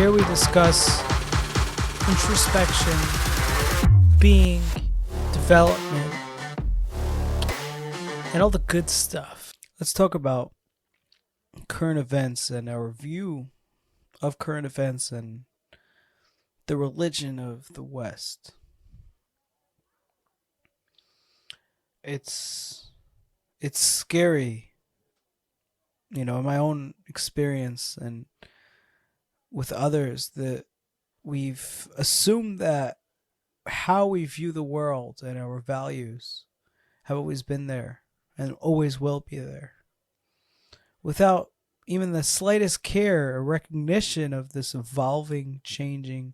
Here we discuss introspection, being, development, and all the good stuff. Let's talk about current events and our view of current events and the religion of the West. It's scary, in my own experience and with others, that we've assumed that how we view the world and our values have always been there and always will be there, without even the slightest care or recognition of this evolving, changing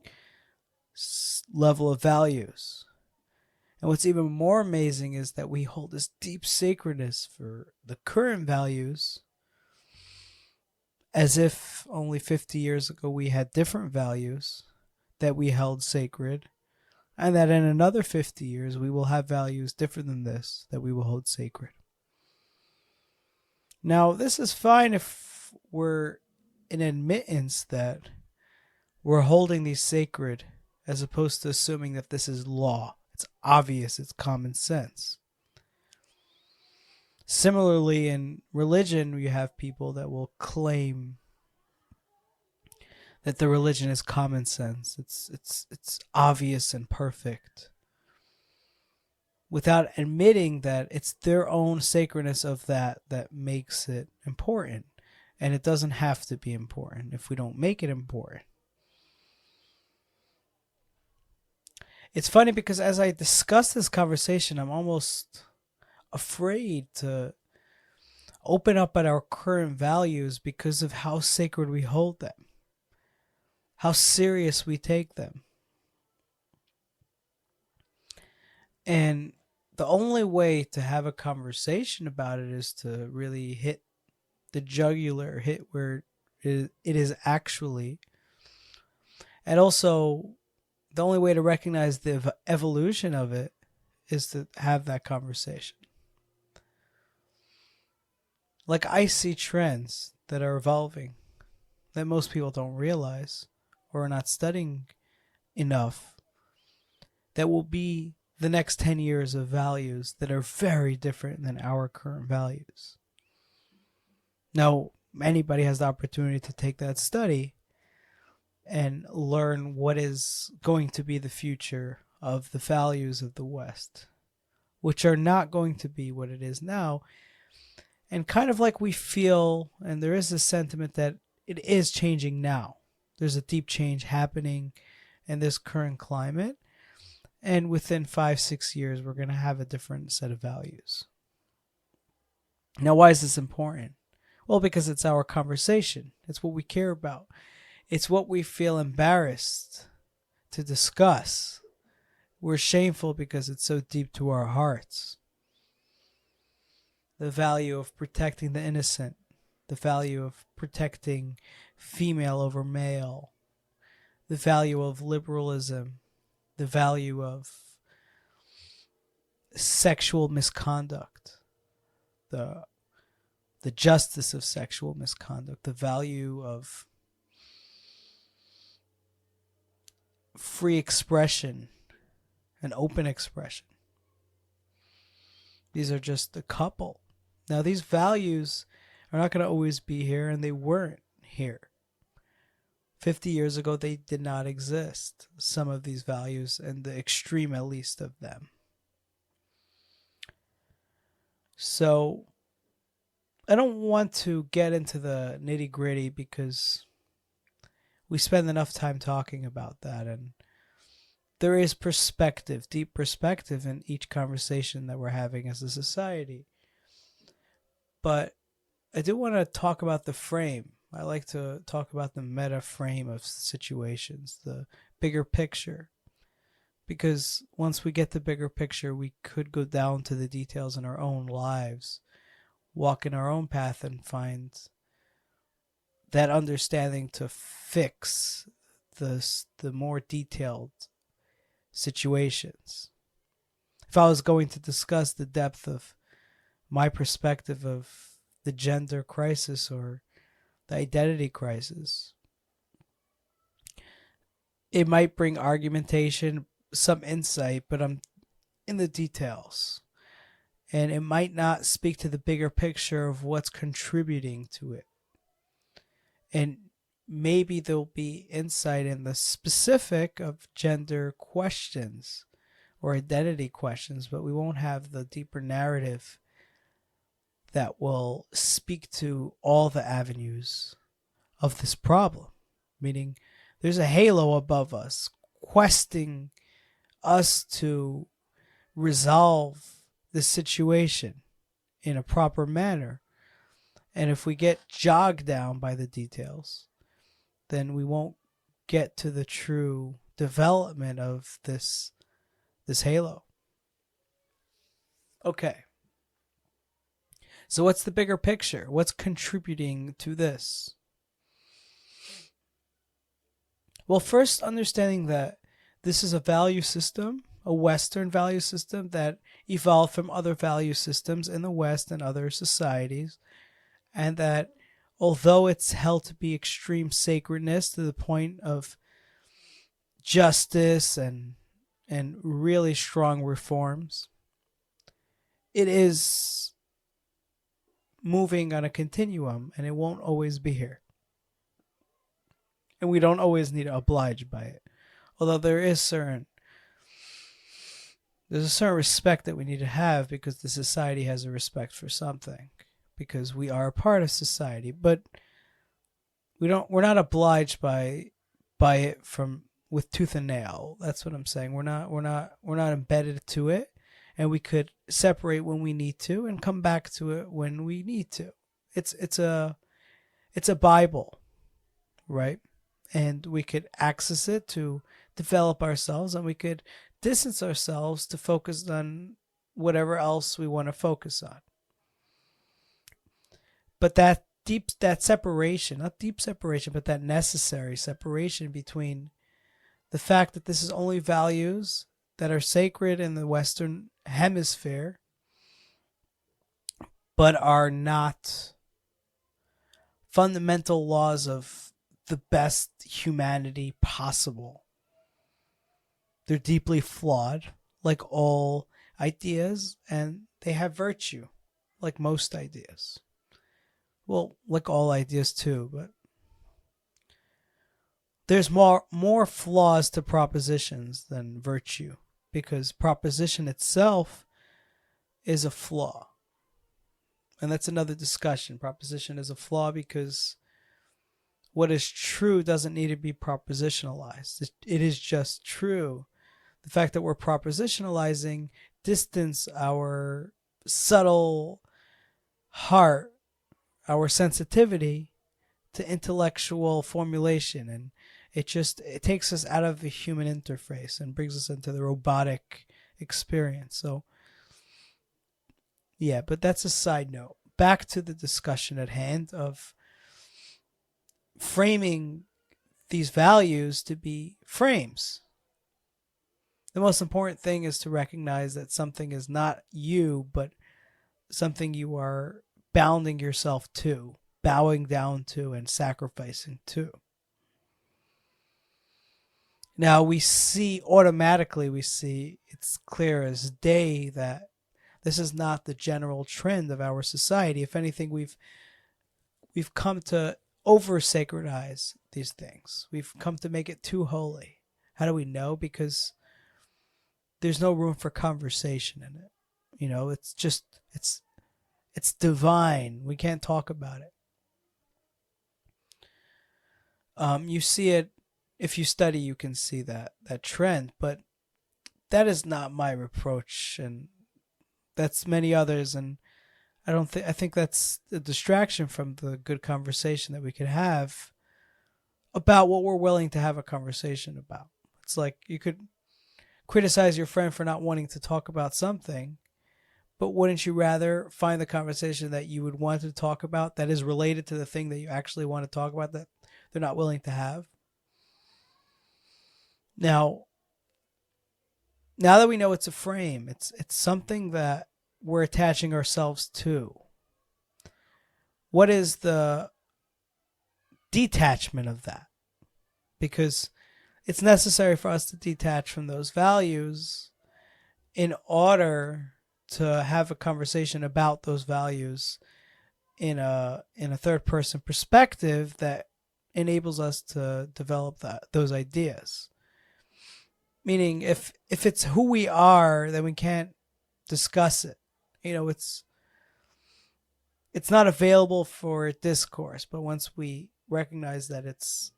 level of values. And what's even more amazing is that we hold this deep sacredness for the current values as if only 50 years ago we had different values that we held sacred, and that in another 50 years we will have values different than this that we will hold sacred. Now, this is fine if we're in admittance that we're holding these sacred, as opposed to assuming that this is law. It's obvious, it's common sense. Similarly, in religion, you have people that will claim that the religion is common sense. It's obvious and perfect, without admitting that it's their own sacredness of that makes it important. And it doesn't have to be important if we don't make it important. It's funny because as I discuss this conversation, I'm almost afraid to open up at our current values because of how sacred we hold them, how serious we take them. And the only way to have a conversation about it is to really hit the jugular, hit where it is actually. And also, the only way to recognize the evolution of it is to have that conversation. Like, I see trends that are evolving that most people don't realize or are not studying enough, that will be the next 10 years of values that are very different than our current values. Now, anybody has the opportunity to take that study and learn what is going to be the future of the values of the West, which are not going to be what it is now. And kind of like we feel, and there is a sentiment that it is changing now. There's a deep change happening in this current climate. And within 5-6 years, we're going to have a different set of values. Now, why is this important? Well, because it's our conversation. It's what we care about. It's what we feel embarrassed to discuss. We're shameful because it's so deep to our hearts. The value of protecting the innocent, the value of protecting female over male, the value of liberalism, the value of sexual misconduct, the justice of sexual misconduct, the value of free expression and open expression. These are just a couple. Now, these values are not going to always be here, and they weren't here. 50 years ago, they did not exist, some of these values, and the extreme at least of them. So, I don't want to get into the nitty-gritty because we spend enough time talking about that, and there is perspective, deep perspective in each conversation that we're having as a society. But I do want to talk about the frame. I like to talk about the meta frame of situations, the bigger picture. Because once we get the bigger picture, we could go down to the details in our own lives, walk in our own path, and find that understanding to fix the more detailed situations. If I was going to discuss the depth of my perspective of the gender crisis or the identity crisis, it might bring argumentation, some insight, but I'm in the details. And it might not speak to the bigger picture of what's contributing to it. And maybe there'll be insight in the specific of gender questions or identity questions, but we won't have the deeper narrative that will speak to all the avenues of this problem. Meaning, there's a halo above us, questing us to resolve the situation in a proper manner. And if we get jogged down by the details, then we won't get to the true development of this halo. Okay. So what's the bigger picture? What's contributing to this? Well, first, understanding that this is a value system, a Western value system that evolved from other value systems in the West and other societies, and that although it's held to be extreme sacredness to the point of justice and really strong reforms, it is moving on a continuum, and it won't always be here. And we don't always need to oblige by it. Although there's a certain respect that we need to have, because the society has a respect for something, because we are a part of society. But we're not obliged by it from with tooth and nail. That's what I'm saying. We're not embedded to it, and we could separate when we need to and come back to it when we need to. It's a Bible, right? And we could access it to develop ourselves, and we could distance ourselves to focus on whatever else we want to focus on. But that separation, not deep separation, but that necessary separation between the fact that this is only values that are sacred in the Western hemisphere, but are not fundamental laws of the best humanity possible. They're deeply flawed, like all ideas, and they have virtue, like most ideas. Well, like all ideas too, but there's more flaws to propositions than virtue, because proposition itself is a flaw. And that's another discussion. Proposition is a flaw because what is true doesn't need to be propositionalized. It is just true. The fact that we're propositionalizing distance our subtle heart, our sensitivity to intellectual formulation, and it takes us out of the human interface and brings us into the robotic experience. So yeah, but that's a side note. Back to the discussion at hand of framing these values to be frames. The most important thing is to recognize that something is not you, but something you are bounding yourself to, bowing down to, and sacrificing to. Now automatically we see it's clear as day that this is not the general trend of our society. If anything, we've come to over-sacredize these things. We've come to make it too holy. How do we know? Because there's no room for conversation in it. It's divine. We can't talk about it. You see it, if you study, you can see that trend, but that is not my reproach, and that's many others, and I think that's a distraction from the good conversation that we could have about what we're willing to have a conversation about. It's like you could criticize your friend for not wanting to talk about something, but wouldn't you rather find the conversation that you would want to talk about that is related to the thing that you actually want to talk about that they're not willing to have? Now that we know it's a frame, it's something that we're attaching ourselves to. What is the detachment of that? Because it's necessary for us to detach from those values in order to have a conversation about those values in a third person perspective that enables us to develop those ideas. Meaning, if it's who we are, then we can't discuss it. It's not available for discourse. But once we recognize that it's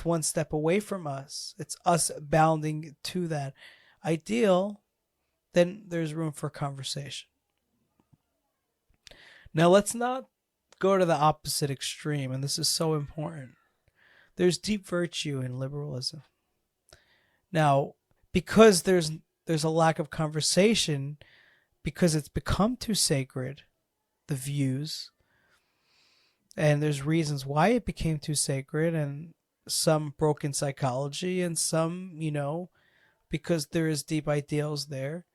one step away from us, it's us bounding to that ideal, then there's room for conversation. Now, let's not go to the opposite extreme, and this is so important. There's deep virtue in liberalism. Now, because there's a lack of conversation, because it's become too sacred, the views, and there's reasons why it became too sacred, and some broken psychology, and some, because there is deep ideals there.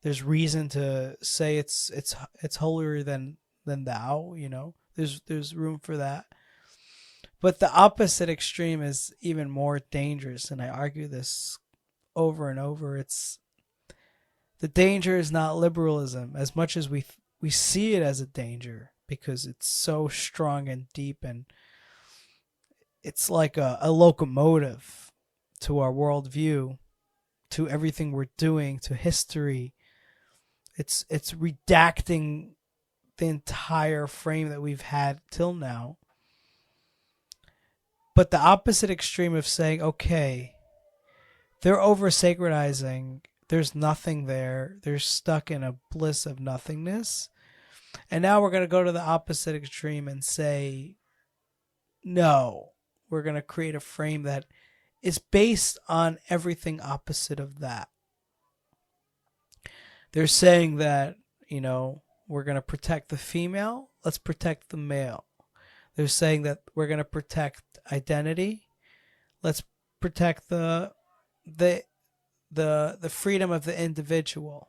There's reason to say it's holier than thou. There's room for that. But the opposite extreme is even more dangerous, and I argue this over and over. The danger is not liberalism as much as we see it as a danger, because it's so strong and deep, and it's like a locomotive to our worldview, to everything we're doing, to history. It's redacting the entire frame that we've had till now. But the opposite extreme of saying, okay, they're over sacredizing, there's nothing there, they're stuck in a bliss of nothingness. And now we're going to go to the opposite extreme and say, no, we're going to create a frame that is based on everything opposite of that. They're saying that, we're going to protect the female, let's protect the male. They're saying that we're going to protect identity, let's protect the freedom of the individual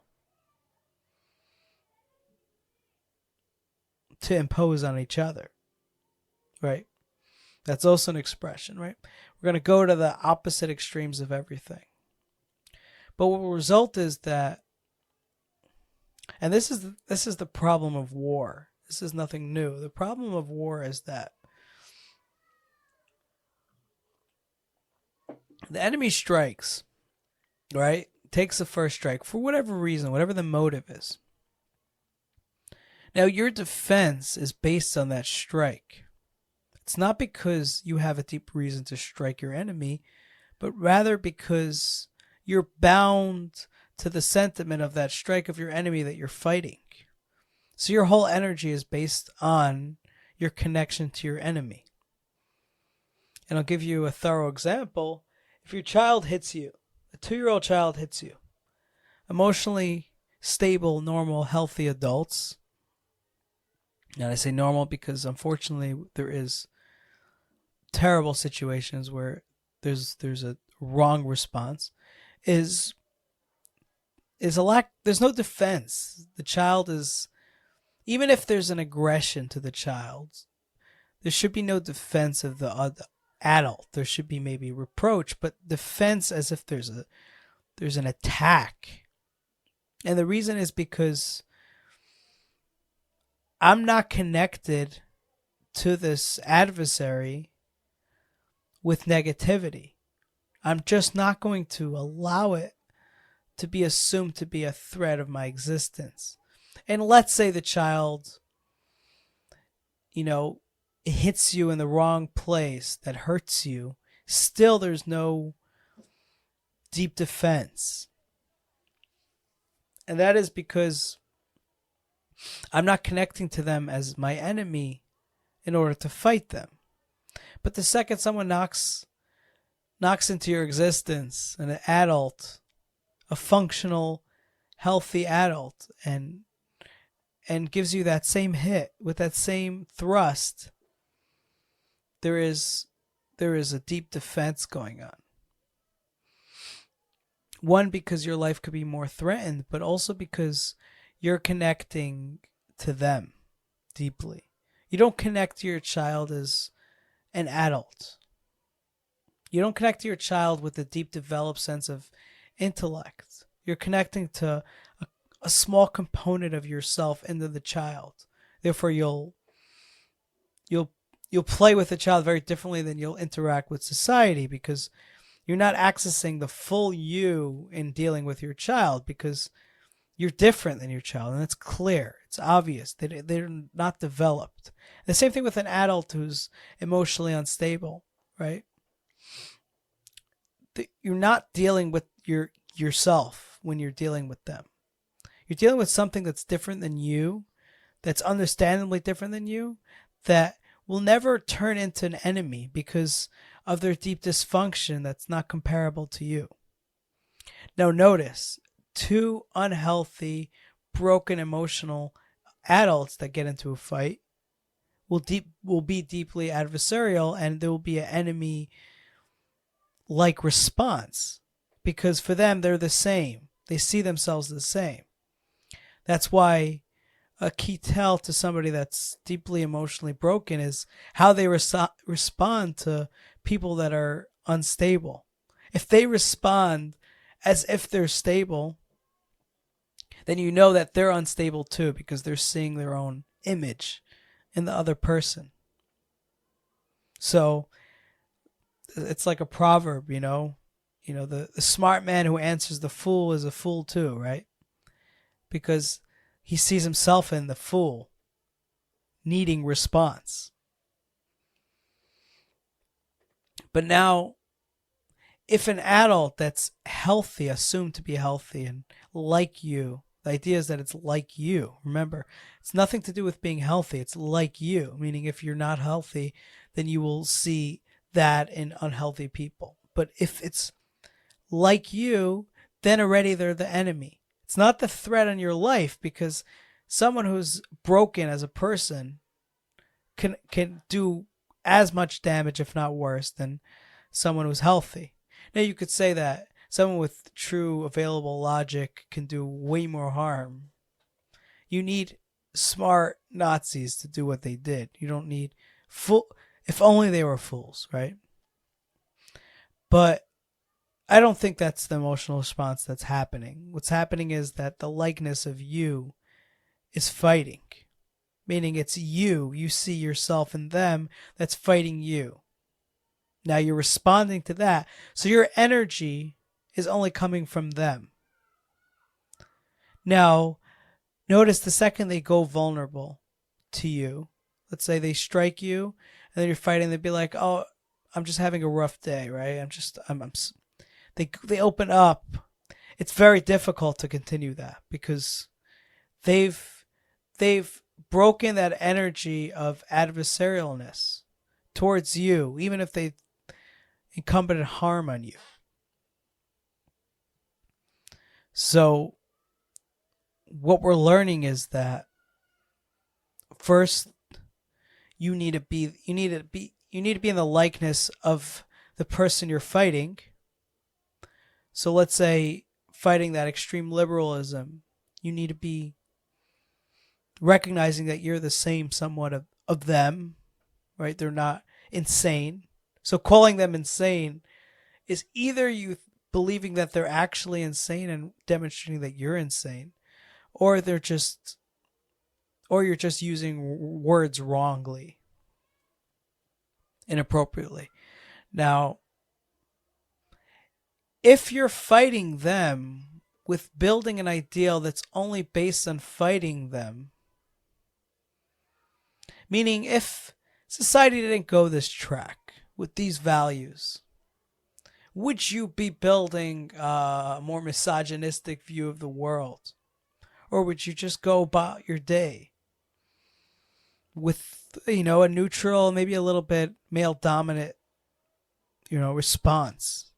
to impose on each other, right? That's also an expression, right? We're going to go to the opposite extremes of everything. But what will result is that, and this is the problem of war. This is nothing new. The problem of war is that the enemy strikes, right? Takes the first strike for whatever reason, whatever the motive is. Now, your defense is based on that strike. It's not because you have a deep reason to strike your enemy, but rather because you're bound to the sentiment of that strike of your enemy that you're fighting. So your whole energy is based on your connection to your enemy. And I'll give you a thorough example. If your child hits you, a 2-year-old child hits you, emotionally stable, normal, healthy adults, and I say normal because unfortunately there is terrible situations where there's a wrong response, is a lack, there's no defense. The child is, even if there's an aggression to the child, there should be no defense of the adult. There should be maybe reproach, but defense as if there's an attack. And the reason is because I'm not connected to this adversary with negativity. I'm just not going to allow it to be assumed to be a threat of my existence. And let's say the child, hits you in the wrong place that hurts you. Still, there's no deep defense. And that is because I'm not connecting to them as my enemy in order to fight them. But the second someone knocks into your existence, an adult, a functional, healthy adult, and gives you that same hit with that same thrust, there is a deep defense going on. One, because your life could be more threatened, but also because you're connecting to them deeply. You don't connect to your child as an adult. You don't connect to your child with a deep developed sense of intellect. You're connecting to a small component of yourself into the child. Therefore, you'll you'll play with the child very differently than you'll interact with society, because you're not accessing the full you in dealing with your child, because you're different than your child, and it's clear, it's obvious that they're not developed. The same thing with an adult who's emotionally unstable, right? You're not dealing with yourself when you're dealing with them. You're dealing with something that's different than you, that's understandably different than you, that will never turn into an enemy because of their deep dysfunction that's not comparable to you. Now notice, two unhealthy, broken emotional adults that get into a fight will be deeply adversarial, and there will be an enemy like response, because for them they're the same. They see themselves the same. That's why a key tell to somebody that's deeply emotionally broken is how they respond to people that are unstable. If they respond as if they're stable, then you know that they're unstable too, because they're seeing their own image in the other person. So it's like a proverb, the smart man who answers the fool is a fool too, right? Because he sees himself in the fool needing response. But now, if an adult that's healthy, assumed to be healthy and like you, the idea is that it's like you. Remember, it's nothing to do with being healthy. It's like you, meaning if you're not healthy, then you will see that in unhealthy people. But if it's like you, then already they're the enemy. It's not the threat on your life, because someone who's broken as a person can do as much damage, if not worse, than someone who's healthy. Now, you could say that someone with true available logic can do way more harm. You need smart Nazis to do what they did. You don't need if only they were fools, right? But I don't think that's the emotional response that's happening. What's happening is that the likeness of you is fighting. Meaning it's you. You see yourself in them that's fighting you. Now you're responding to that. So your energy is only coming from them. Now, notice the second they go vulnerable to you, let's say they strike you, and then you're fighting, they'd be like, oh, I'm just having a rough day, right? They open up. It's very difficult to continue that, because they've broken that energy of adversarialness towards you, even if they incumbent harm on you. So what we're learning is that first you need to be in the likeness of the person you're fighting. So let's say fighting that extreme liberalism, you need to be recognizing that you're the same somewhat of them, right? They're not insane. So calling them insane is either you believing that they're actually insane and demonstrating that you're insane, or you're just using words wrongly, inappropriately. Now, if you're fighting them with building an ideal that's only based on fighting them, meaning if society didn't go this track with these values, would you be building a more misogynistic view of the world? Or would you just go about your day with, a neutral, maybe a little bit male dominant, response?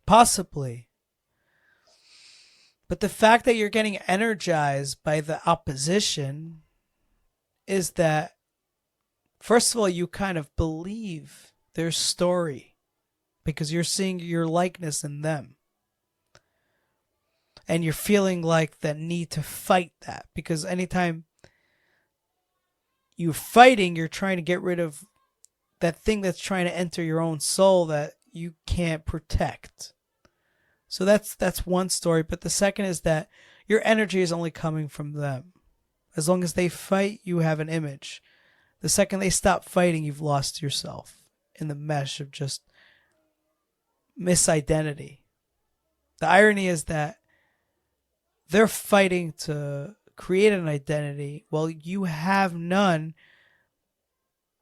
Possibly. But the fact that you're getting energized by the opposition is that, first of all, you kind of believe their story because you're seeing your likeness in them. And you're feeling like the need to fight that, because anytime you're fighting, you're trying to get rid of that thing that's trying to enter your own soul that you can't protect. So that's one story. But the second is that your energy is only coming from them. As long as they fight, you have an image. The second they stop fighting, you've lost yourself in the mesh of just misidentity. The irony is that they're fighting to create an identity while you have none,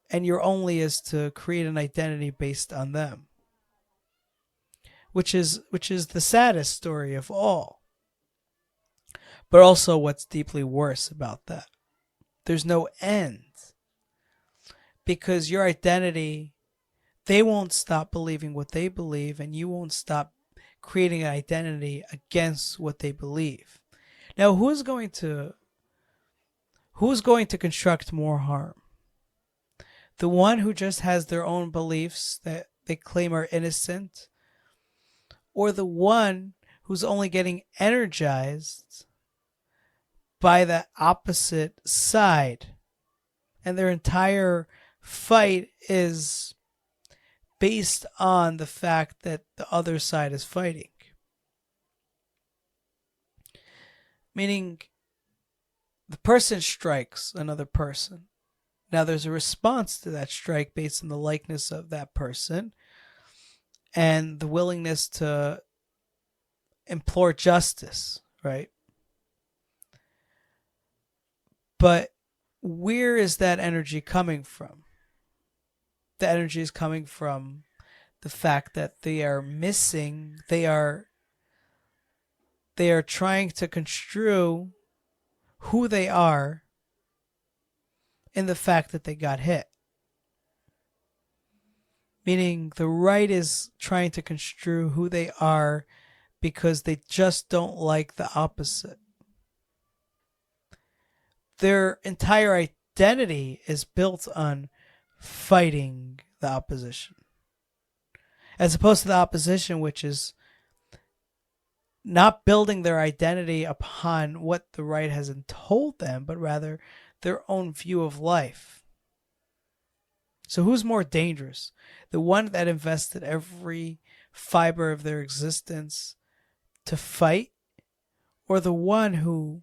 and your only is to create an identity based on them. Which is the saddest story of all. But also what's deeply worse about that. There's no end. Because your identity, they won't stop believing what they believe, and you won't stop creating an identity against what they believe. Now, who's going to construct more harm? The one who just has their own beliefs that they claim are innocent, or the one who's only getting energized by the opposite side, and their entire fight is based on the fact that the other side is fighting. Meaning, the person strikes another person. Now there's a response to that strike based on the likeness of that person and the willingness to implore justice, right? But where is that energy coming from? The energy is coming from the fact that they are missing, they are trying to construe who they are in the fact that they got hit. Meaning the right is trying to construe who they are because they just don't like the opposite. Their entire identity is built on fighting the opposition. As opposed to the opposition, which is not building their identity upon what the right has told them, but rather their own view of life. So who's more dangerous? The one that invested every fiber of their existence to fight, or the one who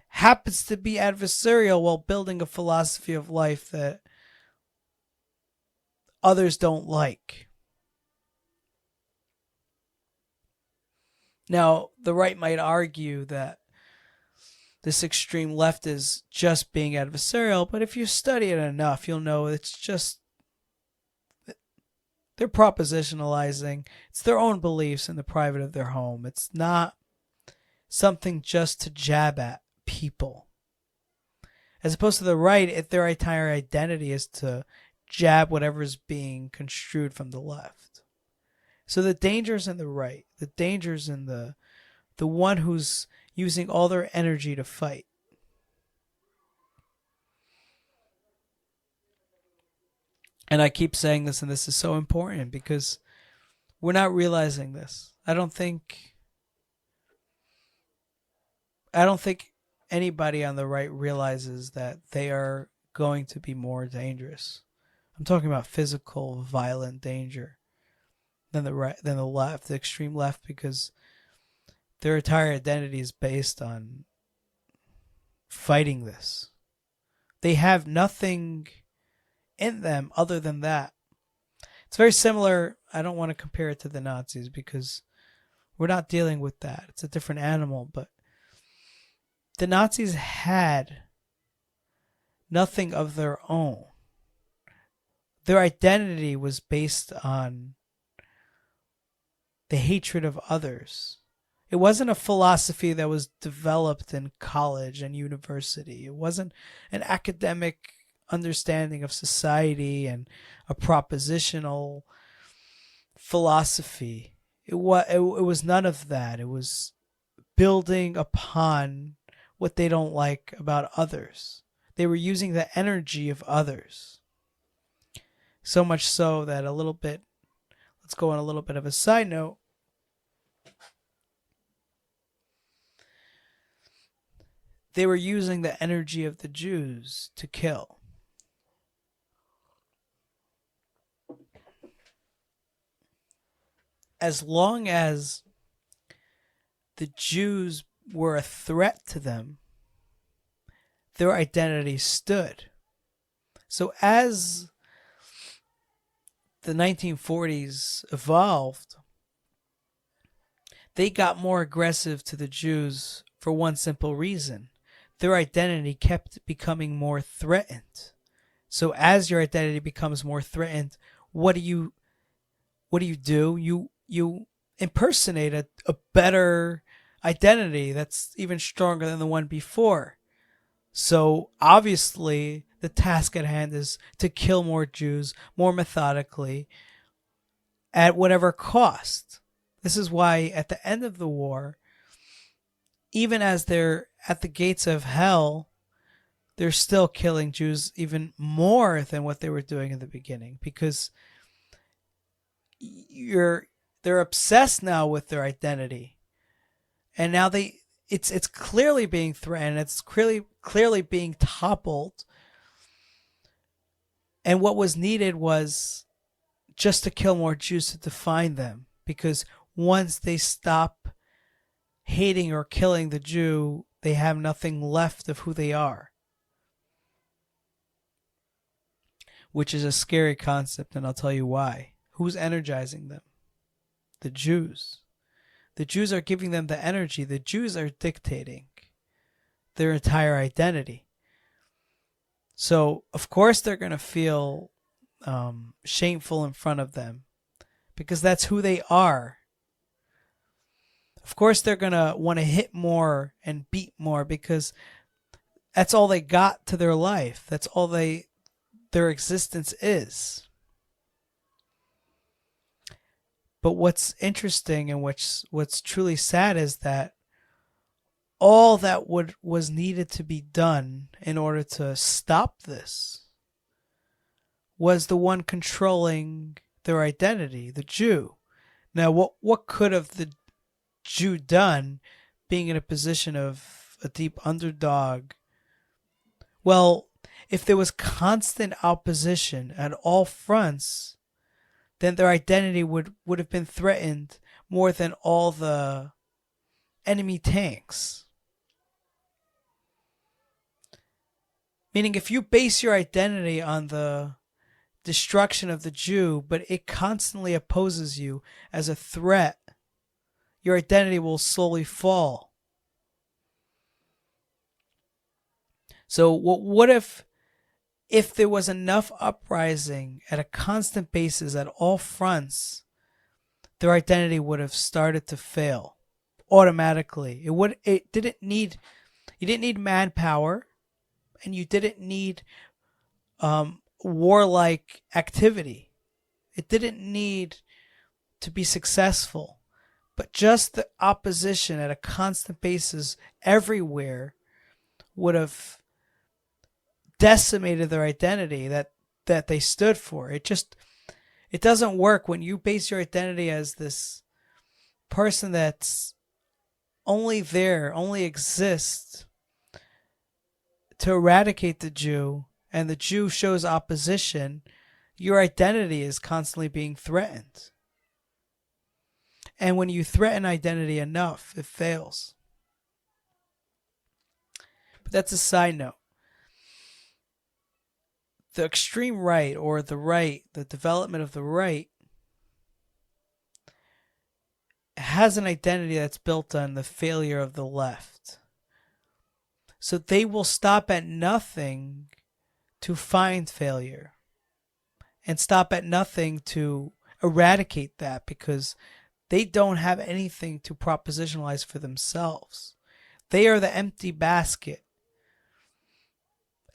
happens to be adversarial while building a philosophy of life that others don't like? Now, the right might argue that this extreme left is just being adversarial, but if you study it enough, you'll know it's just they're propositionalizing. It's their own beliefs in the private of their home. It's not something just to jab at people. As opposed to the right, their entire identity is to jab whatever is being construed from the left. So the danger's in the right. The danger's in the one who's using all their energy to fight. And I keep saying this, and this is so important because we're not realizing this. I don't think anybody on the right realizes that they are going to be more dangerous. I'm talking about physical, violent danger than the right, than the left, the extreme left, because their entire identity is based on fighting this. They have nothing in them other than that. It's very similar. I don't want to compare it to the Nazis because we're not dealing with that. It's a different animal, but the Nazis had nothing of their own. Their identity was based on the hatred of others. It wasn't a philosophy that was developed in college and university. It wasn't an academic understanding of society and a propositional philosophy. It was none of that. It was building upon what they don't like about others. They were using the energy of others. So much so that let's go on a little bit of a side note. They were using the energy of the Jews to kill. as long as the Jews were a threat to them, their identity stood. So as the 1940s evolved, they got more aggressive to the Jews for one simple reason. Their identity kept becoming more threatened. So as your identity becomes more threatened, what do you do? You impersonate a better identity that's even stronger than the one before. So obviously the task at hand is to kill more Jews more methodically at whatever cost. This is why at the end of the war, even as they're at the gates of hell, they're still killing Jews even more than what they were doing in the beginning, because they're obsessed now with their identity. And now it's clearly being threatened, it's clearly being toppled. And what was needed was just to kill more Jews to define them, because once they stop hating or killing the Jew, they have nothing left of who they are. Which is a scary concept, and I'll tell you why. Who's energizing them? The Jews. The Jews are giving them the energy. The Jews are dictating their entire identity. So, of course, they're going to feel shameful in front of them, because that's who they are. Of course, they're going to want to hit more and beat more, because that's all they got to their life. That's all their existence is. But what's interesting and what's truly sad is that all that was needed to be done in order to stop this was the one controlling their identity, the Jew. Now, what could have the Jew done, being in a position of a deep underdog? Well, if there was constant opposition at all fronts, then their identity would have been threatened more than all the enemy tanks. Meaning, if you base your identity on the destruction of the Jew, but it constantly opposes you as a threat, your identity will slowly fall. So what if there was enough uprising at a constant basis at all fronts, their identity would have started to fail automatically. You didn't need manpower, and you didn't need warlike activity. It didn't need to be successful, but just the opposition at a constant basis everywhere would have decimated their identity that they stood for. It doesn't work when you base your identity as this person that's only exists to eradicate the Jew, and the Jew shows opposition. Your identity is constantly being threatened. And when you threaten identity enough, it fails. But that's a side note. The extreme right, or the development of the right, has an identity that's built on the failure of the left. So they will stop at nothing to find failure, and stop at nothing to eradicate that, because they don't have anything to propositionalize for themselves. They are the empty basket,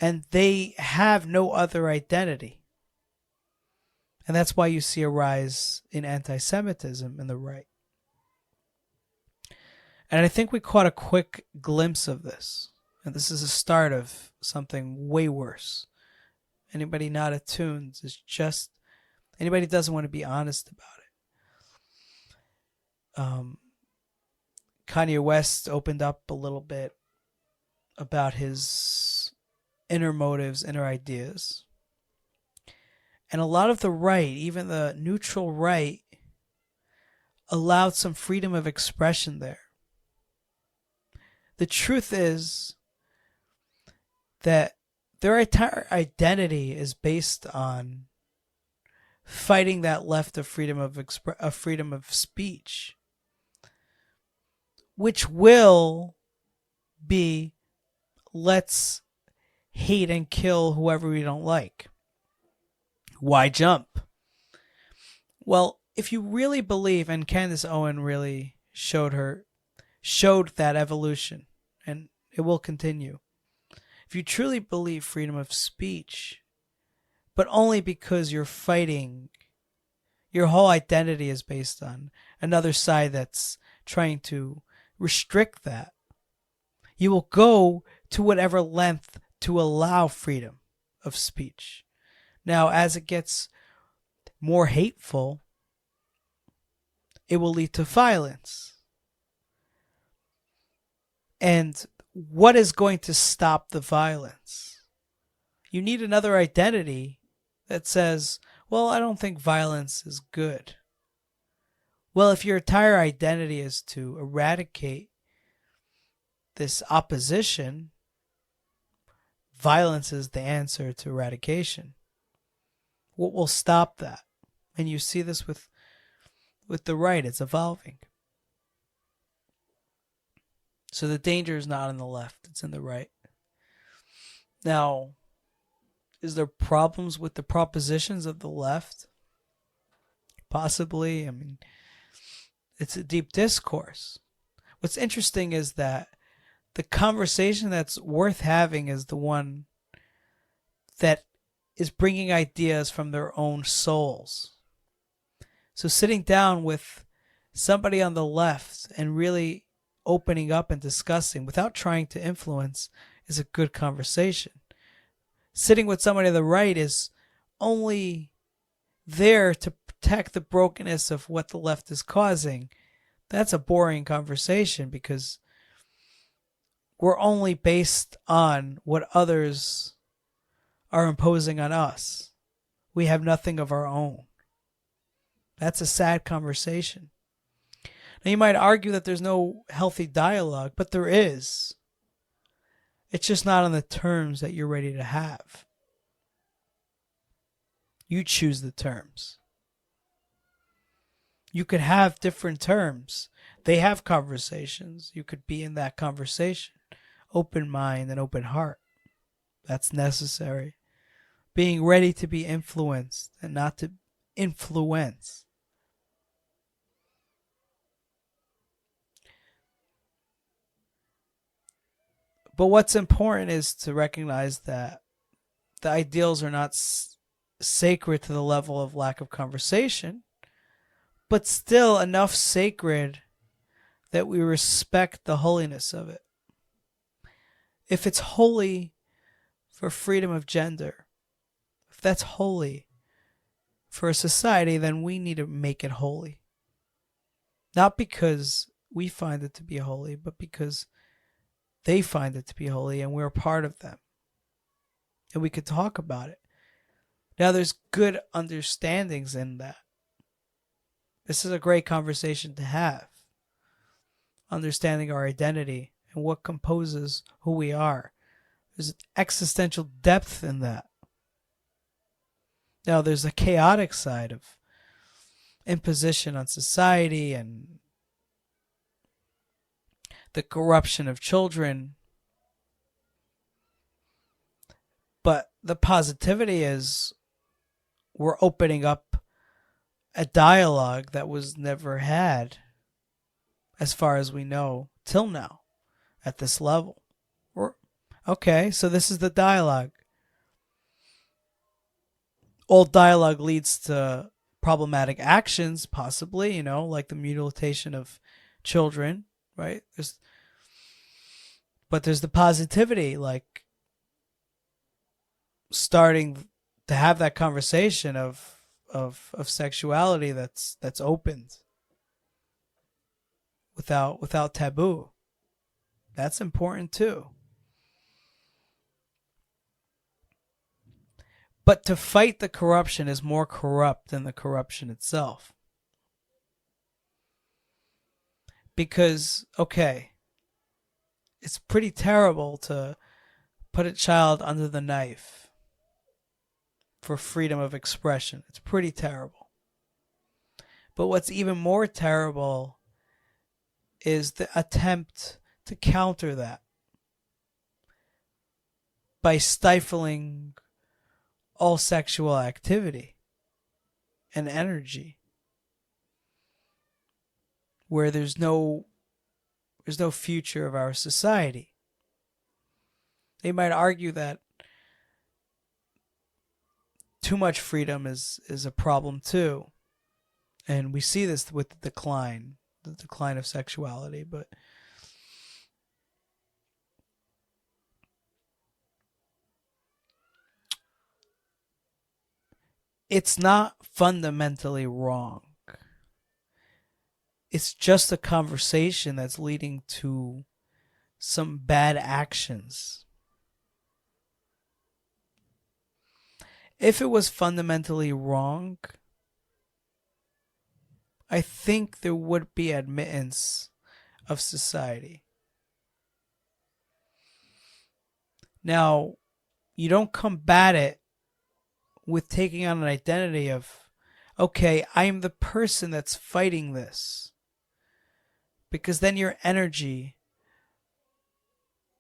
and they have no other identity. And that's why you see a rise in anti-Semitism in the right. And I think we caught a quick glimpse of this. And this is a start of something way worse. Anybody not attuned is just... Anybody who doesn't want to be honest about it. Kanye West opened up a little bit about his inner motives, inner ideas. And a lot of the right, even the neutral right, allowed some freedom of expression there. The truth is that their entire identity is based on fighting that left of freedom of speech, which will be, let's hate and kill whoever we don't like. Why jump? Well, if you really believe, and Candace Owen really showed that evolution, and it will continue. If you truly believe freedom of speech, but only because you're fighting, your whole identity is based on another side that's trying to restrict that, you will go to whatever length to allow freedom of speech. Now, as it gets more hateful, it will lead to violence. And what is going to stop the violence? You need another identity that says, well, I don't think violence is good. Well, if your entire identity is to eradicate this opposition, violence is the answer to eradication. What will stop that? And you see this with the right. It's evolving. So the danger is not on the left. It's in the right. Now, is there problems with the propositions of the left? Possibly. I mean, it's a deep discourse. What's interesting is that the conversation that's worth having is the one that is bringing ideas from their own souls. So sitting down with somebody on the left and really opening up and discussing without trying to influence is a good conversation. Sitting with somebody on the right is only there to protect the brokenness of what the left is causing. That's a boring conversation because we're only based on what others are imposing on us. We have nothing of our own. That's a sad conversation. Now, you might argue that there's no healthy dialogue, but there is. It's just not on the terms that you're ready to have. You choose the terms. You could have different terms. They have conversations. You could be in that conversation. Open mind and open heart. That's necessary. Being ready to be influenced and not to influence. But what's important is to recognize that the ideals are not sacred to the level of lack of conversation, but still enough sacred that we respect the holiness of it. If it's holy for freedom of gender, if that's holy for a society, then we need to make it holy. Not because we find it to be holy, but because they find it to be holy and we're a part of them. And we could talk about it. Now, there's good understandings in that. This is a great conversation to have. Understanding our identity and what composes who we are. There's existential depth in that. Now, there's a chaotic side of imposition on society and the corruption of children. But the positivity is we're opening up a dialogue that was never had, as far as we know, till now, at this level. Okay, so this is the dialogue. All dialogue leads to problematic actions, possibly, like the mutilation of children, right? But there's the positivity, like starting to have that conversation of sexuality that's opened without taboo. That's important too. But to fight the corruption is more corrupt than the corruption itself. Because, okay, it's pretty terrible to put a child under the knife for freedom of expression. It's pretty terrible. But what's even more terrible is the attempt to counter that by stifling all sexual activity and energy, where there's no future of our society. They might argue that too much freedom is a problem too. And we see this with the decline of sexuality, but it's not fundamentally wrong. It's just a conversation that's leading to some bad actions. If it was fundamentally wrong, I think there would be admittance of society. Now, you don't combat it with taking on an identity of, okay, I am the person that's fighting this. Because then your energy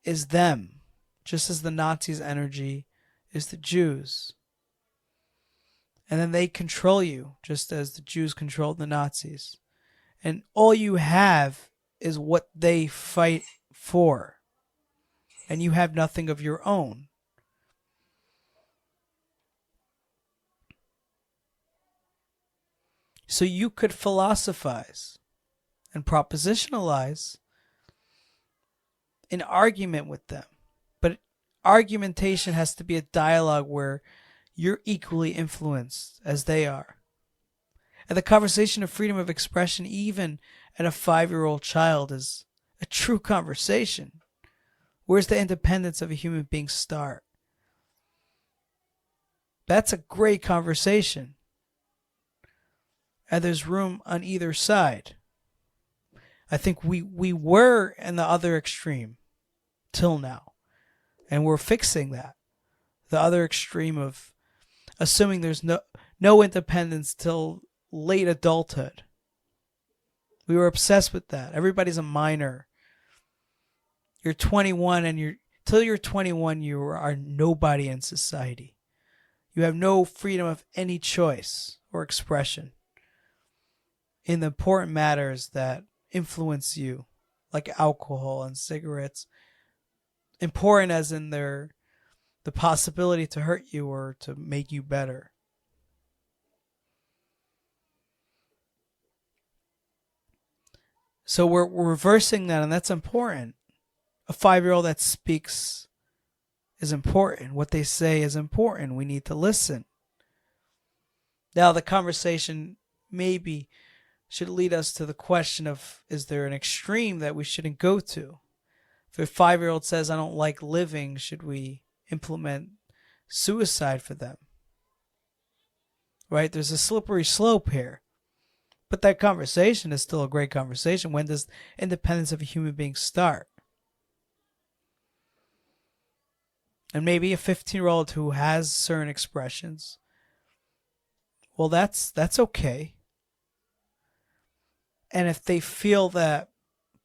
is them, just as the Nazis' energy is the Jews. And then they control you, just as the Jews controlled the Nazis. And all you have is what they fight for. And you have nothing of your own. So you could philosophize and propositionalize an argument with them. But argumentation has to be a dialogue where you're equally influenced as they are. And the conversation of freedom of expression, even at a 5-year-old child, is a true conversation. Where's the independence of a human being start? That's a great conversation. And there's room on either side. I think we were in the other extreme till now. And we're fixing that. The other extreme of assuming there's no independence till late adulthood. We were obsessed with that. Everybody's a minor. You're 21 and till you're 21 you are nobody in society. You have no freedom of any choice or expression in the important matters that influence you, like alcohol and cigarettes. Important as in the possibility to hurt you or to make you better. So we're reversing that, and that's important. A 5-year-old that speaks is important. What they say is important. We need to listen. Now, the conversation maybe should lead us to the question of, is there an extreme that we shouldn't go to? If a 5-year-old says, I don't like living, should we implement suicide for them? Right? There's a slippery slope here. But that conversation is still a great conversation. When does independence of a human being start? And maybe a 15-year-old who has certain expressions, well, that's okay. And if they feel that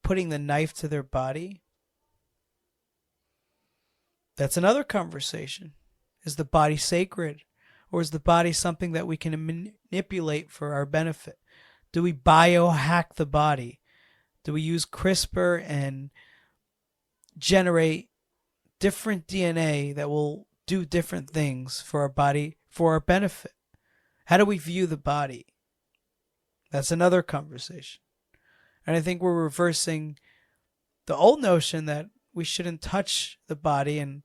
putting the knife to their body, that's another conversation. Is the body sacred? Or is the body something that we can manipulate for our benefit? Do we biohack the body? Do we use CRISPR and generate different DNA that will do different things for our body, for our benefit? How do we view the body? That's another conversation. And I think we're reversing the old notion that we shouldn't touch the body and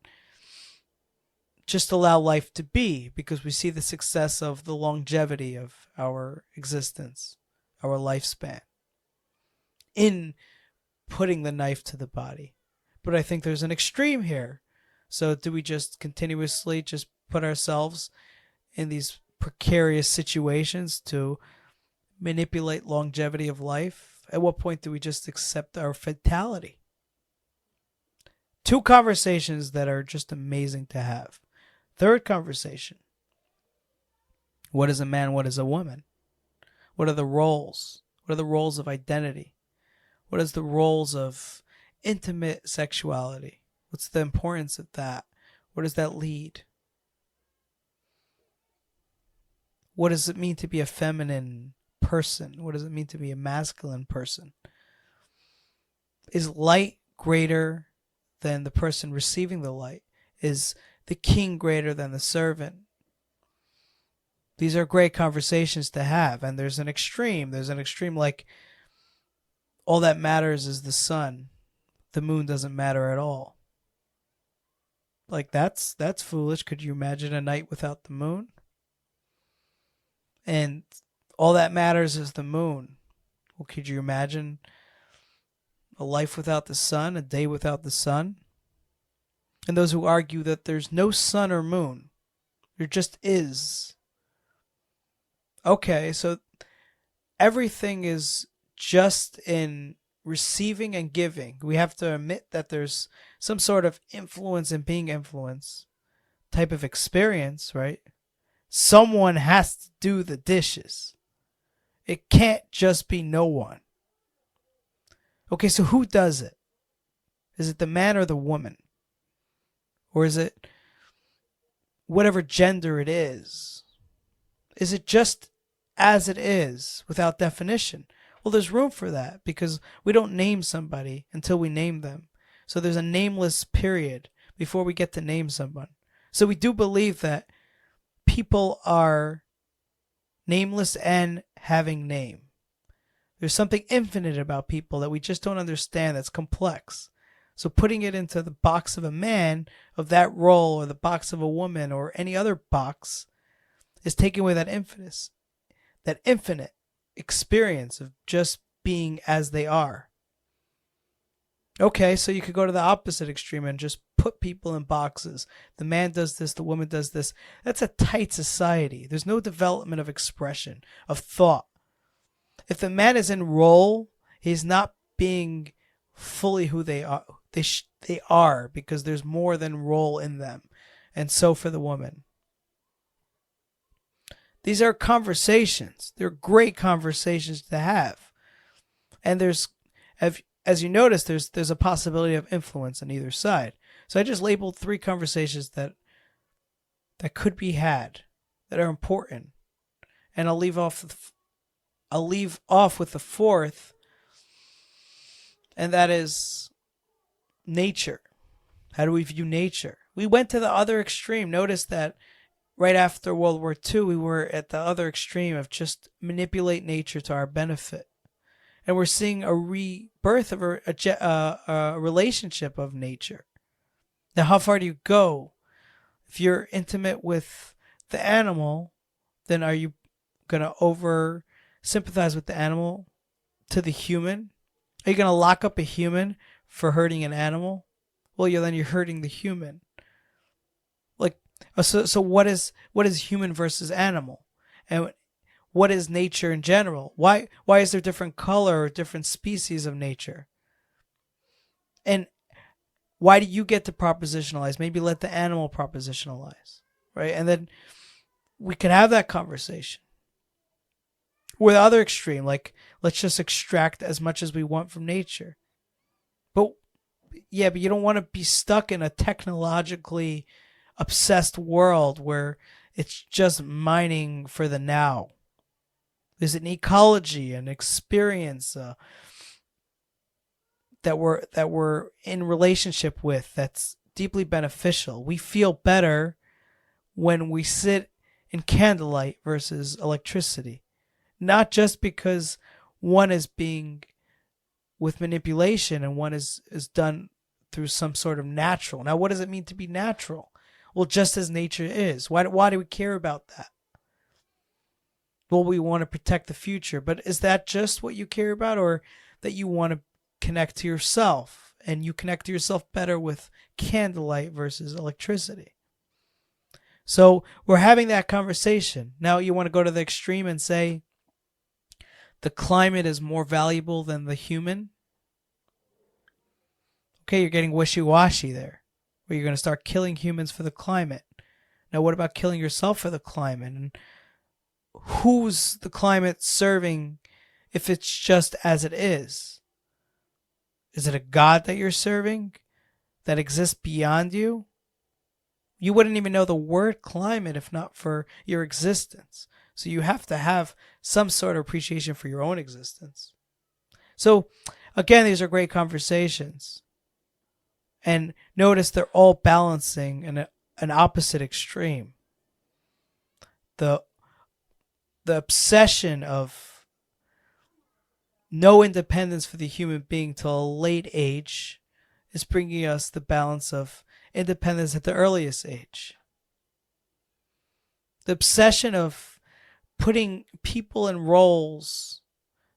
just allow life to be, because we see the success of the longevity of our existence, our lifespan, in putting the knife to the body. But I think there's an extreme here. So do we just continuously just put ourselves in these precarious situations to manipulate longevity of life? At what point do we just accept our fatality? Two conversations that are just amazing to have. Third conversation. What is a man? What is a woman? What are the roles? What are the roles of identity? What is the roles of intimate sexuality? What's the importance of that? Where does that lead? What does it mean to be a feminine person? What does it mean to be a masculine person? Is light greater than the person receiving the light? Is the king greater than the servant? These are great conversations to have. And there's an extreme. There's an extreme like all that matters is the sun. The moon doesn't matter at all. Like that's foolish. Could you imagine a night without the moon? And all that matters is the moon. Well, could you imagine a life without the sun, a day without the sun? And those who argue that there's no sun or moon, there just is. Okay, so everything is just in receiving and giving. We have to admit that there's some sort of influence and being influenced type of experience, right? Someone has to do the dishes. It can't just be no one. Okay, so who does it? Is it the man or the woman? Or is it whatever gender it is? Is it just as it is without definition? Well, there's room for that because we don't name somebody until we name them. So there's a nameless period before we get to name someone. So we do believe that people are nameless and having name. There's something infinite about people that we just don't understand that's complex. So putting it into the box of a man, of that role, or the box of a woman, or any other box, is taking away that infinite experience of just being as they are. Okay, so you could go to the opposite extreme and just put people in boxes. The man does this, the woman does this. That's a tight society. There's no development of expression, of thought. If the man is in role, he's not being fully who they are. They are because there's more than role in them. And so for the woman. These are conversations. They're great conversations to have. And there's, as you notice, there's a possibility of influence on either side. So I just labeled 3 conversations that could be had, that are important. And I'll leave off with the 4th, and that is nature. How do we view nature? We went to the other extreme. Notice that right after World War II, we were at the other extreme of just manipulate nature to our benefit. And we're seeing a rebirth of a relationship of nature. Now, how far do you go? If you're intimate with the animal, then are you going to over sympathize with the animal to the human? Are you going to lock up a human for hurting an animal? Well, then you're hurting the human. Like, so what is human versus animal? And what is nature in general? Why is there different color or different species of nature? And why do you get to propositionalize? Maybe let the animal propositionalize, right? And then we can have that conversation. Or the other extreme, like let's just extract as much as we want from nature. But you don't want to be stuck in a technologically obsessed world where it's just mining for the now. There's an ecology, an experience that we're in relationship with that's deeply beneficial. We feel better when we sit in candlelight versus electricity. Not just because one is being with manipulation and one is done through some sort of natural. Now, what does it mean to be natural? Well, just as nature is. Why do we care about that? Well, we want to protect the future. But is that just what you care about, or that you want to connect to yourself? And you connect to yourself better with candlelight versus electricity. So we're having that conversation. Now you want to go to the extreme and say the climate is more valuable than the human. Okay, you're getting wishy-washy there, where you're going to start killing humans for the climate. Now, what about killing yourself for the climate? And who's the climate serving if it's just as it is? Is it a God that you're serving that exists beyond you? You wouldn't even know the word climate if not for your existence. So you have to have some sort of appreciation for your own existence. So, again, these are great conversations. And notice they're all balancing an opposite extreme. The obsession of no independence for the human being till a late age is bringing us the balance of independence at the earliest age. The obsession of putting people in roles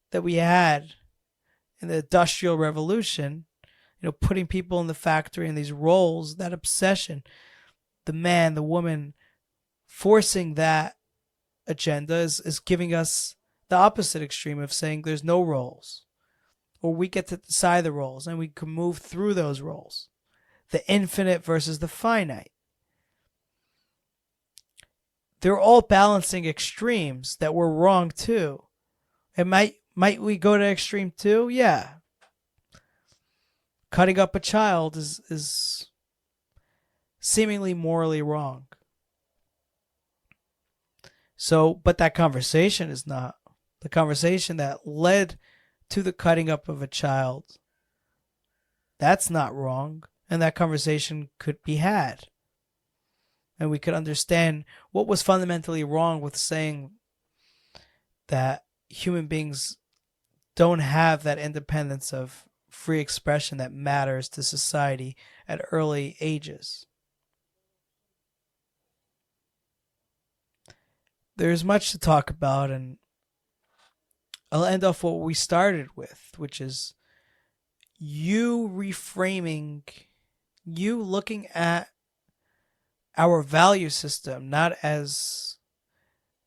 that we had in the Industrial Revolution, putting people in the factory in these roles, that obsession, the man, the woman, forcing that agenda is giving us the opposite extreme of saying there's no roles, or we get to decide the roles and we can move through those roles. The infinite versus the finite. They're all balancing extremes that were wrong too. And might we go to extreme 2? Yeah. Cutting up a child is seemingly morally wrong. So, but that conversation is not. The conversation that led to the cutting up of a child, that's not wrong. And that conversation could be had. And we could understand what was fundamentally wrong with saying that human beings don't have that independence of free expression that matters to society at early ages. There's much to talk about, and I'll end off what we started with, which is you reframing, you looking at our value system not as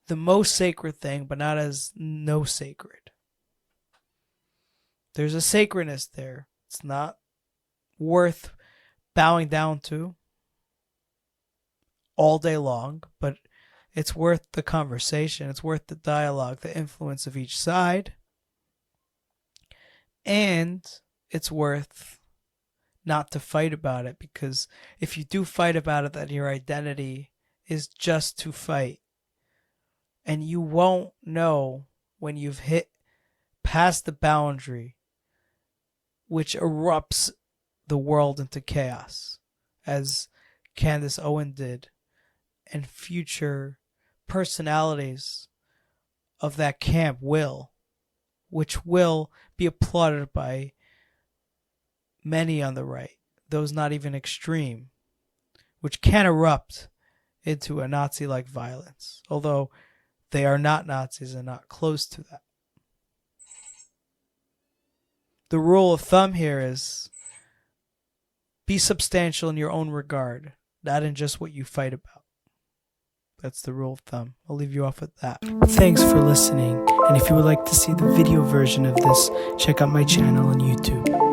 the most sacred thing, but not as no sacred. There's a sacredness there. It's not worth bowing down to all day long, but it's worth the conversation. It's worth the dialogue, the influence of each side. And it's worth not to fight about it, because if you do fight about it, then your identity is just to fight. And you won't know when you've hit past the boundary, which erupts the world into chaos, as Candace Owen did, and future personalities of that camp will, which will be applauded by many on the right, those not even extreme, which can erupt into a Nazi-like violence, although they are not Nazis and not close to that. The rule of thumb here is be substantial in your own regard, not in just what you fight about. That's the rule of thumb. I'll leave you off with that. Thanks for listening. And if you would like to see the video version of this, check out my channel on YouTube.